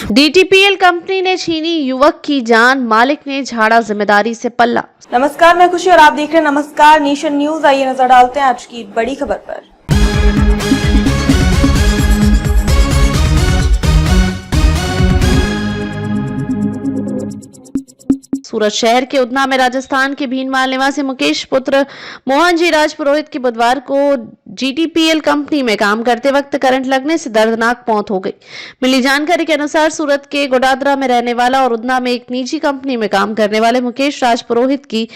डीटीपीएल company ने छीनी युवक की जान, मालिक ने झाड़ा जिम्मेदारी से पल्ला। नमस्कार, मैं खुशी और आप देख रहे हैं नमस्कार नेशन न्यूज। आइए नजर डालते हैं आज की बड़ी खबर पर। सूरत शहर के उधना में राजस्थान के भीनमाल निवासी मुकेश पुत्र मोहन जी राज पुरोहित की बुधवार को जीटीपीएल कंपनी में काम करते वक्त करंट लगने से दर्दनाक मौत हो गई। मिली जानकारी के अनुसार सूरत के गोडादरा में रहने वाला और उधना में एक निजी कंपनी में काम करने वाले मुकेश राज पुरोहित की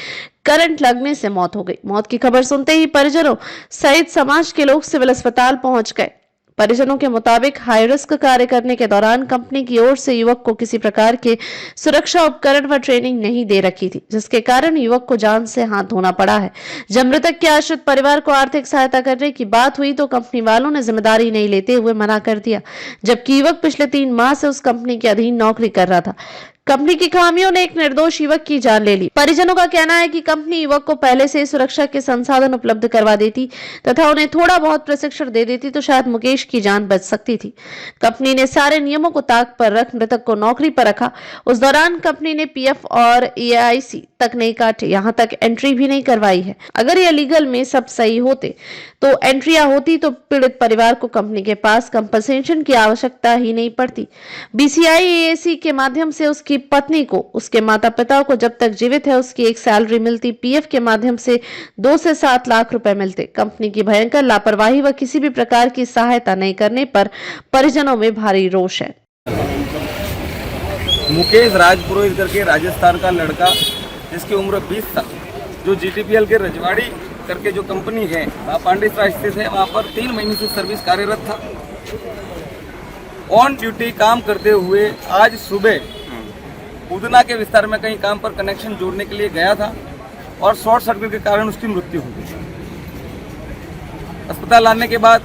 करंट लगने से मौत हो गई। मौत की खबर सुनते ही परिजनों सहित समाज के लोग सिविल अस्पताल पहुंच गए। परिजनों के मुताबिक हाई रिस्क कार्य करने के दौरान कंपनी की ओर से युवक को किसी प्रकार के सुरक्षा उपकरण व ट्रेनिंग नहीं दे रखी थी, जिसके कारण युवक को जान से हाथ धोना पड़ा है। जब मृतक के आश्रित परिवार को आर्थिक सहायता करने की बात हुई तो कंपनी वालों ने जिम्मेदारी नहीं लेते हुए मना कर दिया, जबकि युवक पिछले 3 माह से उस कंपनी के अधीन नौकरी कर रहा था। कंपनी की खामियों ने एक निर्दोष युवक की जान ले ली। परिजनों का कहना है कि कंपनी युवक को पहले से सुरक्षा के संसाधन उपलब्ध करवा देती तथा उन्हें थोड़ा बहुत प्रशिक्षण दे देती तो शायद मुकेश की जान बच सकती थी। कंपनी ने सारे नियमों को ताक पर रख मृतक को नौकरी पर रखा। उस दौरान कंपनी ने पीएफ और एआईसी तक नहीं काटे, यहाँ तक एंट्री भी नहीं करवाई है। अगर ये लीगल में सब सही होते तो एंट्रियां होती तो पीड़ित परिवार को कंपनी के पास कंपनसेशन की आवश्यकता ही नहीं पड़ती। बीसीआई एएसी के माध्यम से उसकी पत्नी को, उसके माता पिता को जब तक जीवित है उसकी एक सैलरी मिलती। पीएफ के माध्यम से 2 से 7 लाख रुपए मिलते। कंपनी की भयंकर लापरवाही व किसी भी प्रकार की सहायता नहीं करने पर परिजनों में भारी रोष है। मुकेश राजपुरोहित करके राजस्थान का लड़का जिसकी उम्र 20 साल, जो जीटीपीएल के रजवाड़ी करके जो कंपनी है वहाँ पांडेसरा स्थित है, वहाँ पर 3 महीने से सर्विस कार्यरत था। ऑन ड्यूटी काम करते हुए आज सुबह उधना के विस्तार में कहीं काम पर कनेक्शन जोड़ने के लिए गया था और शॉर्ट सर्किट के कारण उसकी मृत्यु हो गई। अस्पताल आने के बाद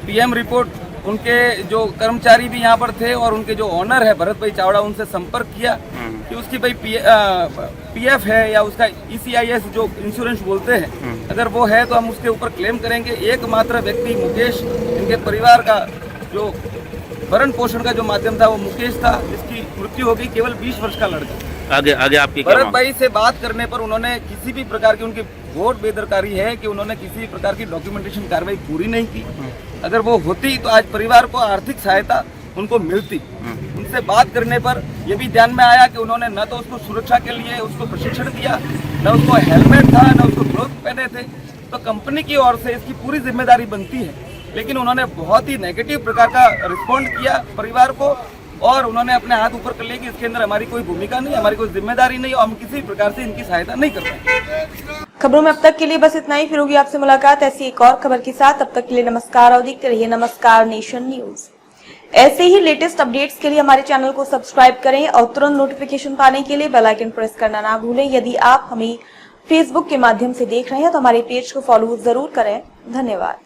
पीएम रिपोर्ट, उनके जो कर्मचारी भी यहाँ पर थे और उनके जो ऑनर है भरत भाई चावड़ा, उनसे संपर्क किया कि उसकी भाई पीएफ है या उसका ईसीआईएस जो इंश्योरेंस बोलते हैं, अगर वो है तो हम उसके ऊपर क्लेम करेंगे। एकमात्र व्यक्ति मुकेश, इनके परिवार का जो भरण पोषण का जो माध्यम था वो मुकेश था, जिसकी मृत्यु हो गई। केवल 20 वर्ष का लड़का। आगे आपकी भरत भाई से बात करने पर उन्होंने किसी भी प्रकार की, उनकी बहुत बेदरकारी है कि उन्होंने किसी भी प्रकार की डॉक्यूमेंटेशन कार्रवाई पूरी नहीं की। अगर वो होती तो आज परिवार को आर्थिक सहायता उनको मिलती। उनसे बात करने पर यह भी ध्यान में आया कि उन्होंने न तो उसको सुरक्षा के लिए उसको प्रशिक्षण दिया, न उसको हेलमेट था, न उसको ग्लोव पहने थे। तो कंपनी की ओर से इसकी पूरी जिम्मेदारी बनती है, लेकिन उन्होंने बहुत ही नेगेटिव प्रकार का रिस्पॉन्ड किया परिवार को और उन्होंने अपने हाथ ऊपर कर लिए कि इसके अंदर हमारी कोई भूमिका नहीं, हमारी कोई जिम्मेदारी नहीं और हम किसी प्रकार से इनकी सहायता नहीं कर पाएंगे। खबरों में अब तक के लिए बस इतना ही। फिर होगी आपसे मुलाकात ऐसी एक और खबर के साथ। तब तक के लिए नमस्कार और देखते रहिए नमस्कार नेशन न्यूज। ऐसे ही लेटेस्ट अपडेट्स के लिए हमारे चैनल को सब्सक्राइब करें और तुरंत नोटिफिकेशन पाने के लिए बेल आइकन प्रेस करना ना भूलें। यदि आप हमें फेसबुक के माध्यम से देख रहे हैं तो हमारे पेज को फॉलो जरूर करें। धन्यवाद।